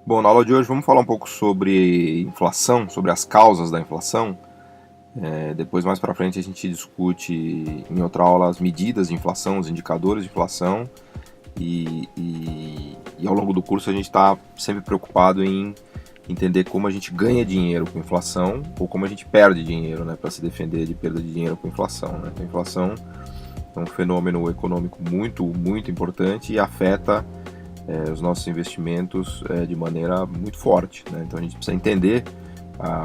Bom, na aula de hoje vamos falar um pouco sobre inflação, sobre as causas da inflação. Depois, mais para frente, a gente discute em outra aula as medidas de inflação, os indicadores de inflação. E ao longo do curso a gente está sempre preocupado em entender como a gente ganha dinheiro com inflação ou como a gente perde dinheiro, né, para se defender de perda de dinheiro com inflação, né? Então, a inflação é um fenômeno econômico muito, muito importante e afeta os nossos investimentos de maneira muito forte, né? Então a gente precisa entender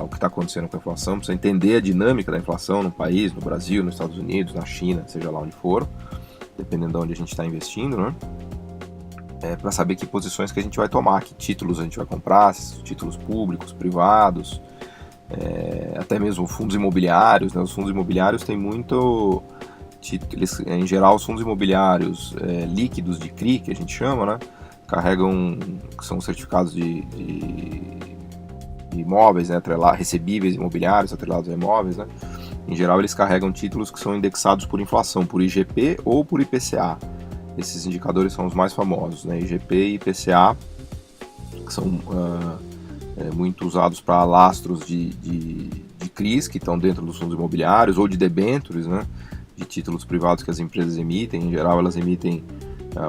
o que está acontecendo com a inflação, precisa entender a dinâmica da inflação no país, no Brasil, nos Estados Unidos, na China, seja lá onde for, dependendo de onde a gente está investindo, né? Para saber que posições que a gente vai tomar, que títulos a gente vai comprar, títulos públicos, privados, até mesmo fundos imobiliários, né? Os fundos imobiliários têm muito... Eles, em geral, os fundos imobiliários líquidos de CRI, que a gente chama, né? Carregam, que são certificados de imóveis, né, recebíveis imobiliários atrelados a imóveis, né? Em geral, eles carregam títulos que são indexados por inflação, por IGP ou por IPCA. Esses indicadores são os mais famosos, né? IGP e IPCA, que são muito usados para lastros de CRIs, que estão dentro dos fundos imobiliários, ou de debêntures, né, de títulos privados que as empresas emitem. Em geral, elas emitem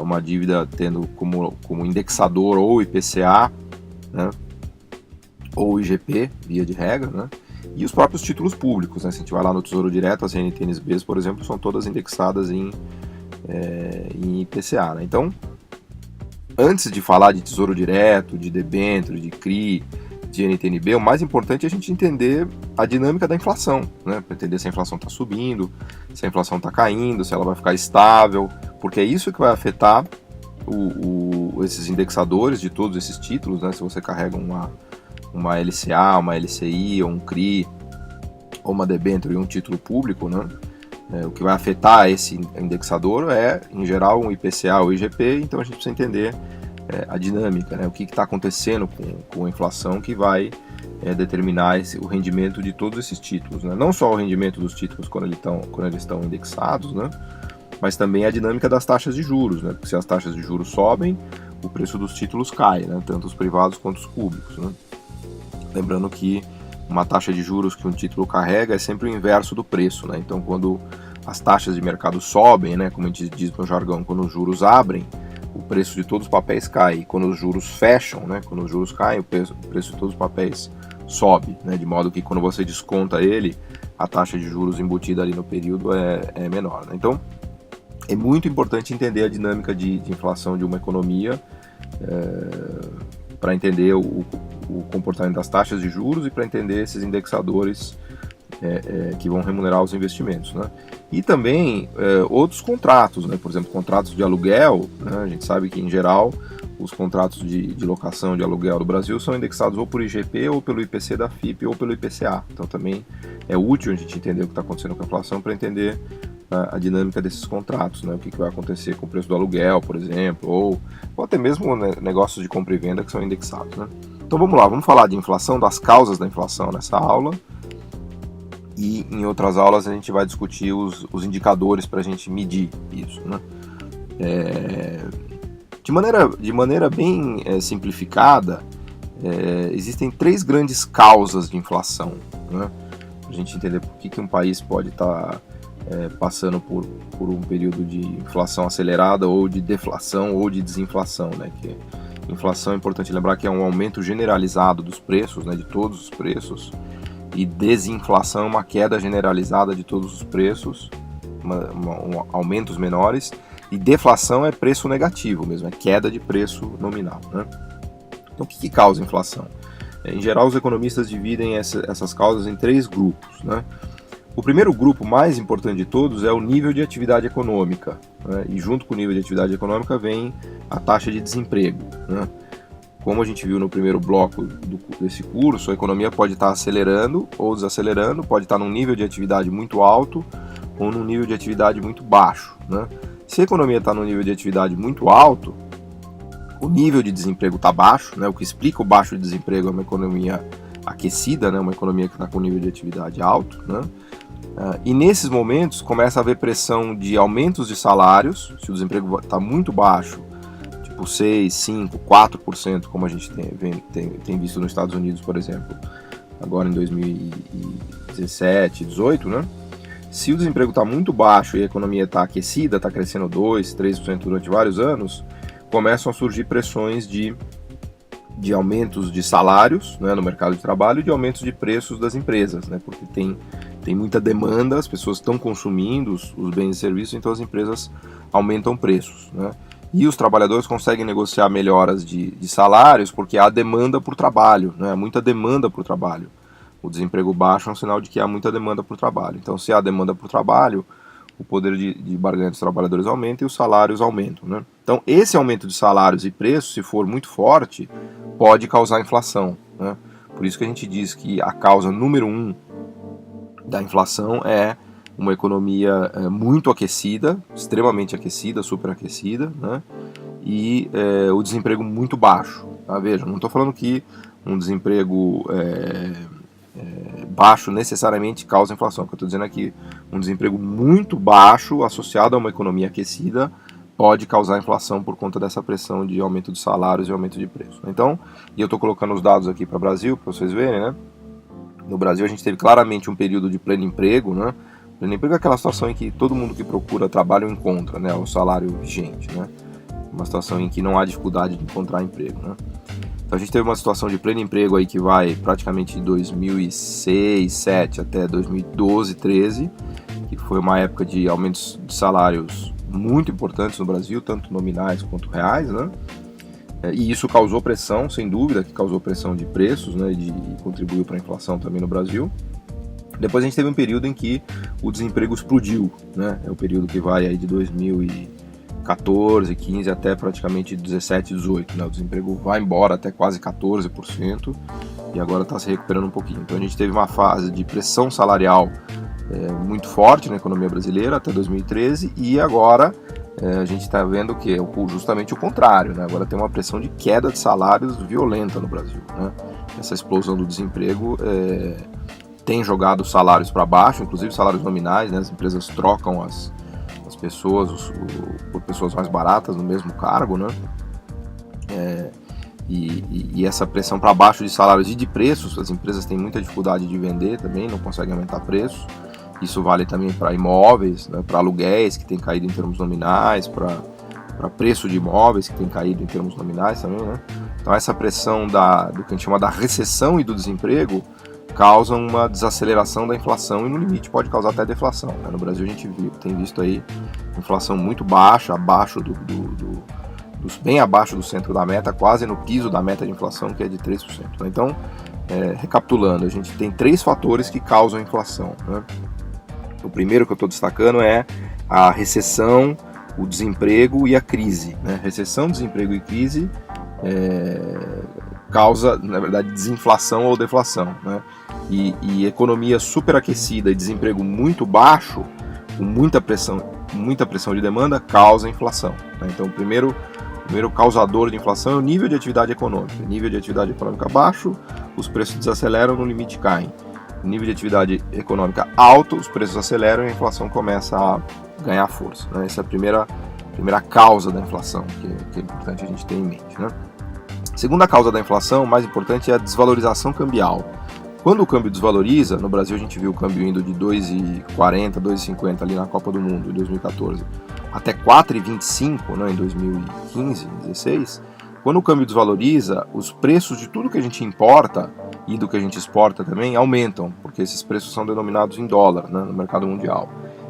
uma dívida tendo como indexador ou IPCA, né, ou IGP, via de regra, né, e os próprios títulos públicos, né. Se a gente vai lá no Tesouro Direto, as NTNBs, por exemplo, são todas indexadas em IPCA, né. Então, antes de falar de Tesouro Direto, de debênture, de CRI, de NTNB, o mais importante é a gente entender a dinâmica da inflação, né, para entender se a inflação está subindo, se a inflação está caindo, se ela vai ficar estável, porque é isso que vai afetar esses indexadores de todos esses títulos, né? Se você carrega uma LCA, uma LCI, ou um CRI, ou uma debênture e um título público, né? O que vai afetar esse indexador é, em geral, um IPCA ou IGP, então a gente precisa entender a dinâmica, né? O que está acontecendo com a inflação que vai determinar o rendimento de todos esses títulos, né? Não só o rendimento dos títulos quando eles estão indexados, né? Mas também a dinâmica das taxas de juros, né? Porque se as taxas de juros sobem, o preço dos títulos cai, né? Tanto os privados quanto os públicos, né? Lembrando que uma taxa de juros que um título carrega é sempre o inverso do preço, né? Então, quando as taxas de mercado sobem, né, como a gente diz no jargão, quando os juros abrem, o preço de todos os papéis cai. E quando os juros fecham, né, quando os juros caem, o preço de todos os papéis sobe, né, de modo que quando você desconta ele, a taxa de juros embutida ali no período é menor, né? Então, é muito importante entender a dinâmica de inflação de uma economia para entender o comportamento das taxas de juros e para entender esses indexadores que vão remunerar os investimentos, né? E também outros contratos, né? Por exemplo, contratos de aluguel, né? A gente sabe que, em geral, os contratos de locação de aluguel do Brasil são indexados ou por IGP, ou pelo IPC da FIP, ou pelo IPCA. Então também é útil a gente entender o que está acontecendo com a inflação para entender a dinâmica desses contratos, né? O que vai acontecer com o preço do aluguel, por exemplo, ou até mesmo, né, negócios de compra e venda que são indexados, né? Então vamos lá, vamos falar de inflação, das causas da inflação nessa aula, e em outras aulas a gente vai discutir os indicadores para a gente medir isso, né? De maneira bem simplificada, existem três grandes causas de inflação, né? Para a gente entender por que um país pode estar passando por um período de inflação acelerada, ou de deflação, ou de desinflação, né? Que inflação, é importante lembrar que é um aumento generalizado dos preços, né, de todos os preços, e desinflação é uma queda generalizada de todos os preços, aumentos menores, e deflação é preço negativo mesmo, é queda de preço nominal, né? Então, o que causa inflação? Em geral, os economistas dividem essas causas em três grupos, né? O primeiro grupo, mais importante de todos, é o nível de atividade econômica, né? E junto com o nível de atividade econômica vem a taxa de desemprego, né? Como a gente viu no primeiro bloco desse curso, a economia pode estar acelerando ou desacelerando, pode estar num nível de atividade muito alto ou num nível de atividade muito baixo, né? Se a economia está num nível de atividade muito alto, o nível de desemprego está baixo, né? O que explica o baixo desemprego é uma economia aquecida, né? Uma economia que está com nível de atividade alto, né? E nesses momentos começa a haver pressão de aumentos de salários. Se o desemprego está muito baixo, por 6, 5, 4%, como a gente tem visto nos Estados Unidos, por exemplo, agora em 2017, 2018, né? Se o desemprego está muito baixo e a economia está aquecida, está crescendo 2, 3% durante vários anos, começam a surgir pressões de aumentos de salários, né, no mercado de trabalho, e de aumentos de preços das empresas, né, porque tem muita demanda, as pessoas estão consumindo os bens e serviços, então as empresas aumentam preços, né, e os trabalhadores conseguem negociar melhoras de salários porque há demanda por trabalho, né, há muita demanda por trabalho. O desemprego baixo é um sinal de que há muita demanda por trabalho. Então, se há demanda por trabalho, o poder de barganha dos trabalhadores aumenta e os salários aumentam, né? Então, esse aumento de salários e preços, se for muito forte, pode causar inflação, né? Por isso que a gente diz que a causa número 1 da inflação é uma economia muito aquecida, extremamente aquecida, superaquecida, né? E o desemprego muito baixo. Tá? Veja, não estou falando que um desemprego baixo necessariamente causa inflação. O que eu estou dizendo é que um desemprego muito baixo associado a uma economia aquecida pode causar inflação por conta dessa pressão de aumento de salários e aumento de preço. Então, e eu estou colocando os dados aqui para o Brasil, para vocês verem, né? No Brasil a gente teve claramente um período de pleno emprego, né? Pleno emprego é aquela situação em que todo mundo que procura trabalho encontra, né? O salário vigente, né? Uma situação em que não há dificuldade de encontrar emprego, né? Então a gente teve uma situação de pleno emprego aí que vai praticamente de 2006, 2007 até 2012, 2013, que foi uma época de aumentos de salários muito importantes no Brasil, tanto nominais quanto reais, né? E isso causou pressão, sem dúvida, que causou pressão de preços, né? E contribuiu para a inflação também no Brasil. Depois a gente teve um período em que o desemprego explodiu, né? É o período que vai aí de 2014, 15 até praticamente 17, 18, né? O desemprego vai embora até quase 14% e agora está se recuperando um pouquinho. Então a gente teve uma fase de pressão salarial muito forte na economia brasileira até 2013 e agora a gente está vendo que é justamente o contrário, né? Agora tem uma pressão de queda de salários violenta no Brasil, né? Essa explosão do desemprego tem jogado os salários para baixo, inclusive salários nominais, né? As empresas trocam as pessoas por pessoas mais baratas no mesmo cargo, né? E essa pressão para baixo de salários e de preços, as empresas têm muita dificuldade de vender também, não conseguem aumentar preços. Isso vale também para imóveis, né? Para aluguéis que tem caído em termos nominais, para preço de imóveis que tem caído em termos nominais também, né? Então essa pressão do que a gente chama da recessão e do desemprego causa uma desaceleração da inflação e no limite pode causar até deflação, né? No Brasil a gente tem visto aí inflação muito baixa, abaixo bem abaixo do centro da meta, quase no piso da meta de inflação, que é de 3%. Né? Então, recapitulando, a gente tem 3 fatores que causam inflação, né? O primeiro que eu estou destacando é a recessão, o desemprego e a crise, né? Recessão, desemprego e crise causa, na verdade, desinflação ou deflação, né? E economia superaquecida e desemprego muito baixo, com muita pressão de demanda, causa inflação, né? Então, o primeiro causador de inflação é o nível de atividade econômica. Nível de atividade econômica baixo, os preços desaceleram, no limite caem. Nível de atividade econômica alto, os preços aceleram e a inflação começa a ganhar força, né? Essa é a primeira causa da inflação, que é importante a gente ter em mente, né? Segunda causa da inflação, mais importante, é a desvalorização cambial. Quando o câmbio desvaloriza, no Brasil a gente viu o câmbio indo de 2,40, 2,50 ali na Copa do Mundo em 2014, até 4,25, né, em 2015, 2016. Quando o câmbio desvaloriza, os preços de tudo que a gente importa e do que a gente exporta também aumentam, porque esses preços são denominados em dólar, né, no mercado mundial.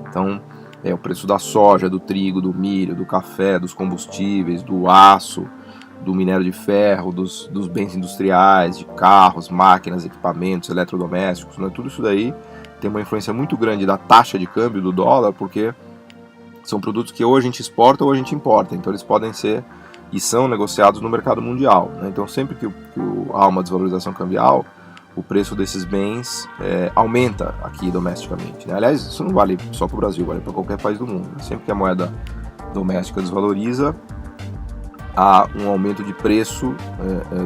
Então, o preço da soja, do trigo, do milho, do café, dos combustíveis, do aço, do minério de ferro, dos bens industriais, de carros, máquinas, equipamentos, eletrodomésticos, né? Tudo isso daí tem uma influência muito grande da taxa de câmbio do dólar, porque são produtos que ou a gente exporta ou a gente importa, então eles podem ser e são negociados no mercado mundial, né? Então sempre que há uma desvalorização cambial, o preço desses bens aumenta aqui domesticamente, né? Aliás, isso não vale só para o Brasil, vale para qualquer país do mundo. Sempre que a moeda doméstica desvaloriza, há um aumento de preço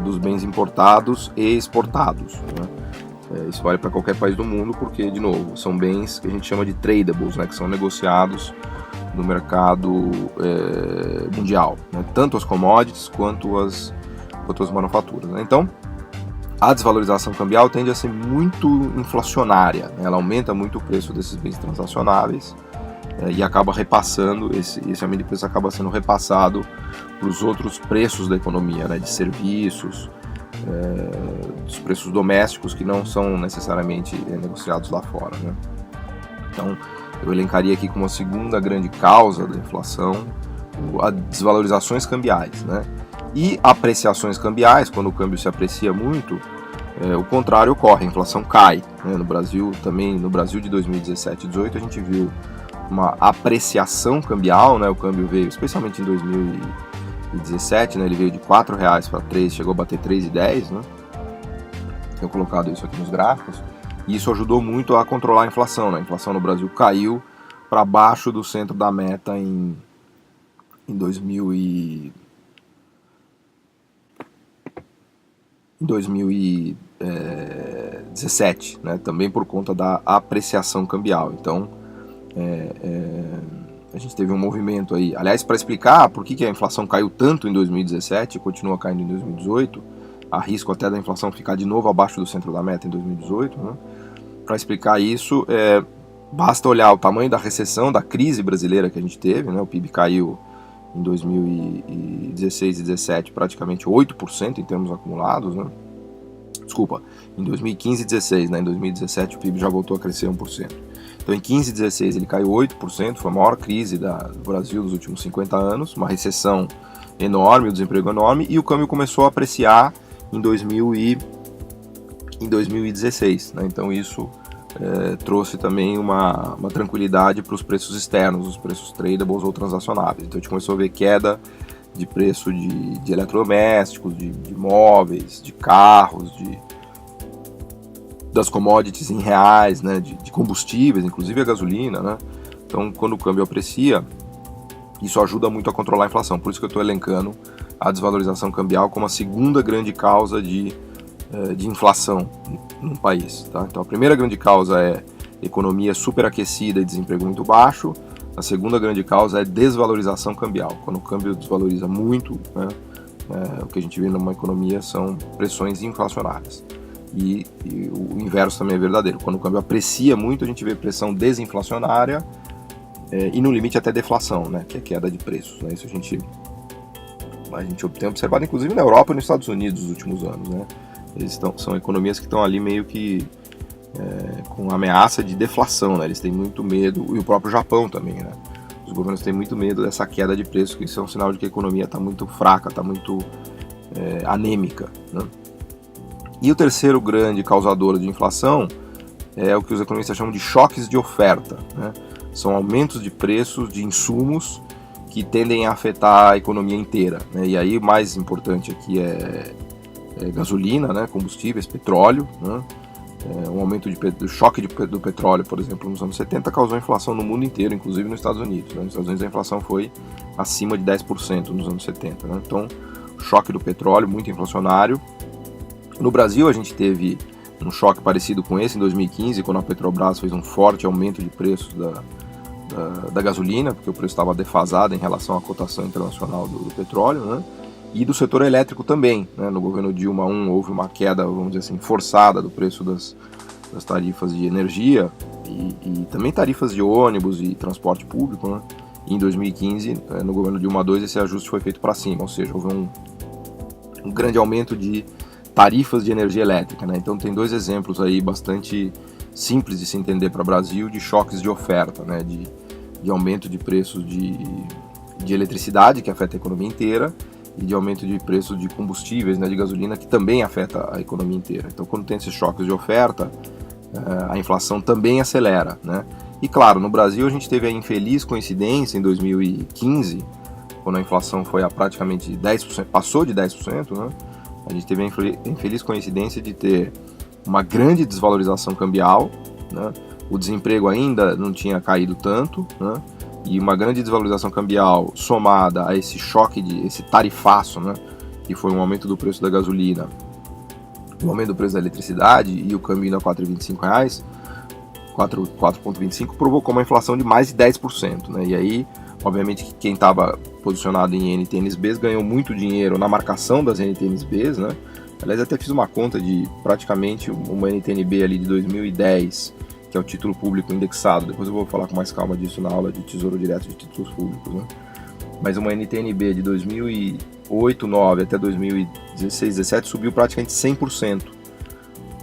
dos bens importados e exportados, né? Isso vale para qualquer país do mundo porque, de novo, são bens que a gente chama de tradables, né? Que são negociados no mercado mundial, né? Tanto as commodities quanto as manufaturas, né? Então, a desvalorização cambial tende a ser muito inflacionária, né? Ela aumenta muito o preço desses bens transacionáveis e acaba repassando, esse aumento de preço acaba sendo repassado para os outros preços da economia, né? De serviços, dos preços domésticos que não são necessariamente negociados lá fora, né? Então, eu elencaria aqui como a segunda grande causa da inflação as desvalorizações cambiais, né? E apreciações cambiais, quando o câmbio se aprecia muito, o contrário ocorre, a inflação cai, né? No Brasil também, no Brasil de 2017 e 2018, a gente viu uma apreciação cambial, né? O câmbio veio, especialmente em 2017, né? Ele veio de R$4 para 3, chegou a bater 3,10, né? Tenho colocado isso aqui nos gráficos. E isso ajudou muito a controlar a inflação, né? A inflação no Brasil caiu para baixo do centro da meta em 2017, né? Também por conta da apreciação cambial. Então, a gente teve um movimento aí. Aliás, para explicar por que a inflação caiu tanto em 2017 e continua caindo em 2018, há risco até da inflação ficar de novo abaixo do centro da meta em 2018, né? Para explicar isso, basta olhar o tamanho da recessão, da crise brasileira que a gente teve, né? O PIB caiu em 2016 e 2017 praticamente 8% em termos acumulados, né? Desculpa, em 2015 e 2016, né? Em 2017 o PIB já voltou a crescer 1%. Então em 15 e 2016 ele caiu 8%, foi a maior crise do Brasil dos últimos 50 anos, uma recessão enorme, o desemprego enorme, e o câmbio começou a apreciar em 2016, né? Então isso trouxe também uma tranquilidade para os preços externos, os preços tradables ou transacionáveis. Então a gente começou a ver queda de preço de eletrodomésticos, de móveis, de carros, das commodities em reais, né? De combustíveis, inclusive a gasolina, né? Então quando o câmbio aprecia, isso ajuda muito a controlar a inflação. Por isso que eu estou elencando a desvalorização cambial como a segunda grande causa de inflação num país, tá? Então a primeira grande causa é economia superaquecida e desemprego muito baixo. A segunda grande causa é desvalorização cambial. Quando o câmbio desvaloriza muito, né, o que a gente vê numa economia são pressões inflacionárias. E o inverso também é verdadeiro. Quando o câmbio aprecia muito, a gente vê pressão desinflacionária e no limite até deflação, né, que é queda de preços, né? Isso a gente tem observado inclusive na Europa e nos Estados Unidos nos últimos anos, né? São economias que estão ali meio que com ameaça de deflação, né? Eles têm muito medo, e o próprio Japão também, né? Os governos têm muito medo dessa queda de preço, que isso é um sinal de que a economia está muito fraca, está muito anêmica, né? E o terceiro grande causador de inflação é o que os economistas chamam de choques de oferta, né? São aumentos de preços de insumos que tendem a afetar a economia inteira, né? E aí o mais importante aqui é gasolina, né, combustíveis, petróleo, né? Um aumento do choque do petróleo, por exemplo, nos anos 70 causou inflação no mundo inteiro, inclusive nos Estados Unidos, né? Nos Estados Unidos a inflação foi acima de 10% nos anos 70, né? Então, choque do petróleo, muito inflacionário. No Brasil a gente teve um choque parecido com esse em 2015, quando a Petrobras fez um forte aumento de preços da gasolina, porque o preço estava defasado em relação à cotação internacional do petróleo, né? E do setor elétrico também, né? No governo Dilma I houve uma queda, vamos dizer assim, forçada do preço das tarifas de energia e também tarifas de ônibus e transporte público, né? E em 2015, no governo Dilma II, esse ajuste foi feito para cima, ou seja, houve um grande aumento de tarifas de energia elétrica, né? Então tem dois exemplos aí bastante simples de se entender para o Brasil de choques de oferta, né? De aumento de preços de eletricidade, que afeta a economia inteira, e de aumento de preços de combustíveis, né, de gasolina, que também afeta a economia inteira. Então, quando tem esses choques de oferta, a inflação também acelera, né? E claro, no Brasil a gente teve a infeliz coincidência em 2015, quando a inflação foi a praticamente 10%, passou de 10%, né? A gente teve a infeliz coincidência de ter uma grande desvalorização cambial, né? O desemprego ainda não tinha caído tanto, né? E uma grande desvalorização cambial somada a esse choque, esse tarifaço, né, que foi um aumento do preço da gasolina, um aumento do preço da eletricidade e o câmbio indo a R$ 4,25, 4,25, provocou uma inflação de mais de 10%, né? E aí, obviamente, que quem estava posicionado em NTNBs ganhou muito dinheiro na marcação das NTNBs, né? Aliás, até fiz uma conta de praticamente uma NTNB ali de 2010, que é o título público indexado. Depois eu vou falar com mais calma disso na aula de Tesouro Direto de Títulos Públicos, né? Mas uma NTNB de 2008, 2009 até 2016, 2017 subiu praticamente 100%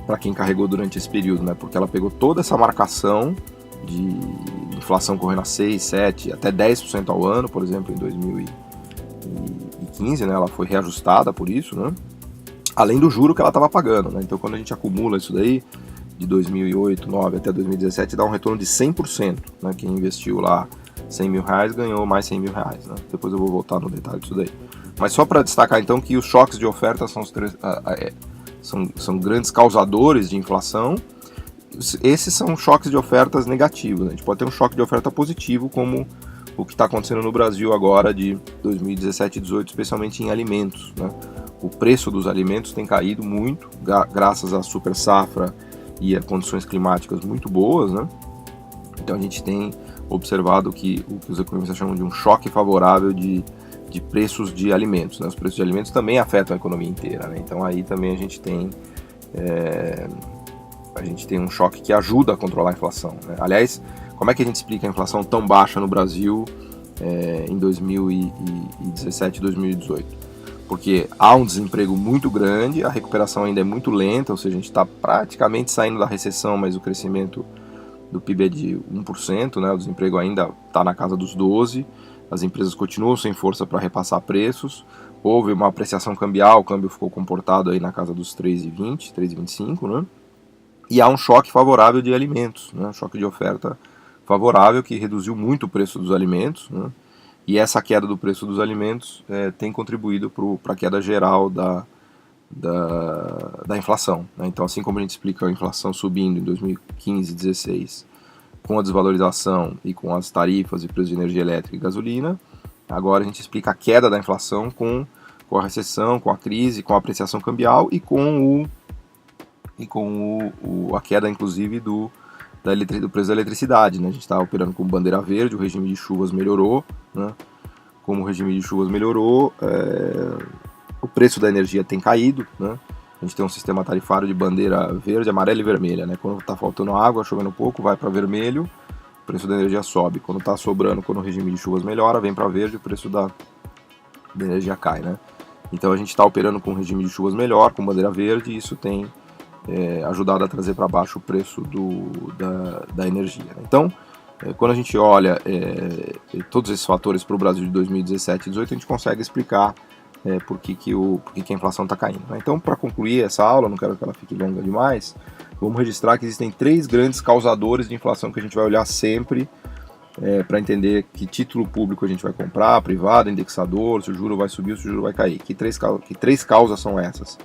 para quem carregou durante esse período, né? Porque ela pegou toda essa marcação de inflação correndo a 6, 7, até 10% ao ano, por exemplo, em 2015, né? Ela foi reajustada por isso, né? Além do juro que ela estava pagando, né? Então, quando a gente acumula isso daí, de 2008, 2009 até 2017, dá um retorno de 100%, né? Quem investiu lá R$100 mil ganhou mais R$100 mil, né? Depois eu vou voltar no detalhe disso daí. Mas só para destacar então que os choques de oferta são grandes causadores de inflação. Esses são choques de ofertas negativos, né? A gente pode ter um choque de oferta positivo, como o que está acontecendo no Brasil agora de 2017 e 2018, especialmente em alimentos, né? O preço dos alimentos tem caído muito, graças à super safra e a condições climáticas muito boas, né? Então a gente tem observado que o que os economistas chamam de um choque favorável de preços de alimentos, né? Os preços de alimentos também afetam a economia inteira, né? Então aí também a gente tem um choque que ajuda a controlar a inflação, né? Aliás, como é que a gente explica a inflação tão baixa no Brasil em 2017 e 2018? Porque há um desemprego muito grande, a recuperação ainda é muito lenta, ou seja, a gente está praticamente saindo da recessão, mas o crescimento do PIB é de 1%, né? O desemprego ainda está na casa dos 12%, as empresas continuam sem força para repassar preços, houve uma apreciação cambial, o câmbio ficou comportado aí na casa dos 3,20, 3,25, né? E há um choque favorável de alimentos, né? Um choque de oferta favorável que reduziu muito o preço dos alimentos, né? E essa queda do preço dos alimentos tem contribuído para a queda geral da inflação, né? Então, assim como a gente explica a inflação subindo em 2015 e 2016 com a desvalorização e com as tarifas e preços de energia elétrica e gasolina, agora a gente explica a queda da inflação com a recessão, com a crise, com a apreciação cambial e com a queda, inclusive, do preço da eletricidade, né? A gente está operando com bandeira verde, o regime de chuvas melhorou, né? Como o regime de chuvas melhorou, o preço da energia tem caído, né? A gente tem um sistema tarifário de bandeira verde, amarela e vermelha, né? Quando está faltando água, chovendo pouco, vai para vermelho, o preço da energia sobe. Quando está sobrando, quando o regime de chuvas melhora, vem para verde, o preço da energia cai, né? Então a gente está operando com um regime de chuvas melhor, com bandeira verde, e isso tem ajudado a trazer para baixo o preço da energia, né? Então, quando a gente olha todos esses fatores para o Brasil de 2017 e 2018, a gente consegue explicar por que a inflação está caindo, né? Então, para concluir essa aula, não quero que ela fique longa demais, vamos registrar que existem 3 grandes causadores de inflação que a gente vai olhar sempre para entender que título público a gente vai comprar, privado, indexador, se o juro vai subir ou se o juro vai cair. Que três causas são essas?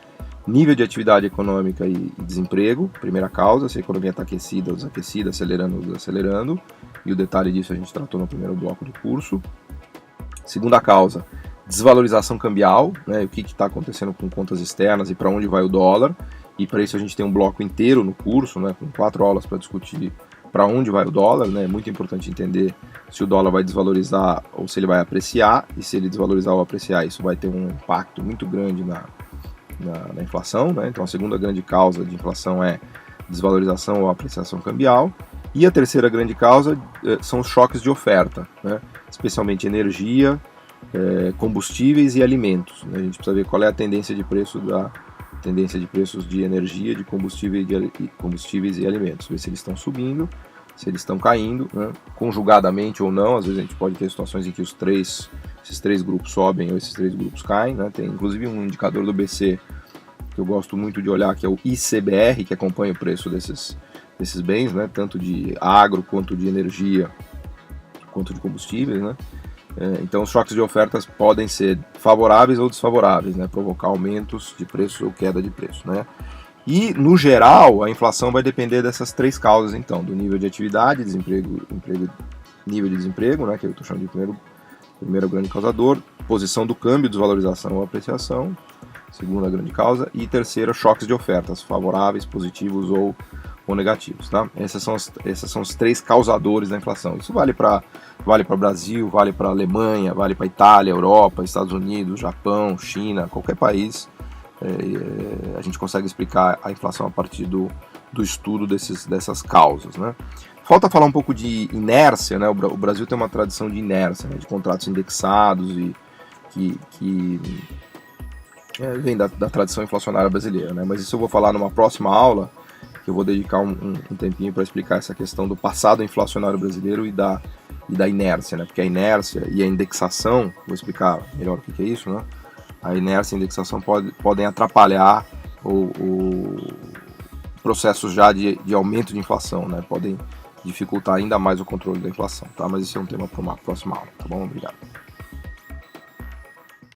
Nível de atividade econômica e desemprego, primeira causa, se a economia está aquecida ou desaquecida, acelerando ou desacelerando, e o detalhe disso a gente tratou no primeiro bloco do curso. Segunda causa, desvalorização cambial, né? O que está acontecendo com contas externas e para onde vai o dólar, e para isso a gente tem um bloco inteiro no curso, né? Com 4 aulas para discutir para onde vai o dólar, né? É muito importante entender se o dólar vai desvalorizar ou se ele vai apreciar, e se ele desvalorizar ou apreciar, isso vai ter um impacto muito grande na inflação, né? Então a segunda grande causa de inflação é desvalorização ou apreciação cambial, e a terceira grande causa são os choques de oferta, né? Especialmente energia, combustíveis e alimentos, né? A gente precisa ver qual é a tendência de preços de energia, de combustíveis e alimentos, ver se eles estão subindo, se eles estão caindo, né? Conjugadamente ou não. Às vezes a gente pode ter situações em que esses três grupos sobem ou esses 3 grupos caem, né? Tem inclusive um indicador do BC que eu gosto muito de olhar, que é o ICBR, que acompanha o preço desses bens, né? Tanto de agro, quanto de energia, quanto de combustíveis, né? Então os choques de ofertas podem ser favoráveis ou desfavoráveis, né? Provocar aumentos de preço ou queda de preço, né? E, no geral, a inflação vai depender dessas 3 causas, então, do nível de atividade, nível de desemprego, né? Que eu estou chamando de primeiro grande causador, posição do câmbio, desvalorização ou apreciação, segunda grande causa, e terceira, choques de ofertas, favoráveis, positivos ou ou negativos, tá? Esses são os três causadores da inflação. Isso vale para o Brasil, vale para a Alemanha, vale para a Itália, Europa, Estados Unidos, Japão, China, qualquer país. A gente consegue explicar a inflação a partir do estudo dessas causas, né? Falta falar um pouco de inércia, né? O Brasil tem uma tradição de inércia, né? De contratos indexados e que vem da tradição inflacionária brasileira, né? Mas isso eu vou falar numa próxima aula, que eu vou dedicar um tempinho para explicar essa questão do passado inflacionário brasileiro e da inércia, né? Porque a inércia e a indexação, vou explicar melhor o que é isso, né? A inércia e a indexação podem atrapalhar o processos já de aumento de inflação, né? Podem dificultar ainda mais o controle da inflação, tá? Mas isso é um tema para uma próxima aula, tá bom? Obrigado.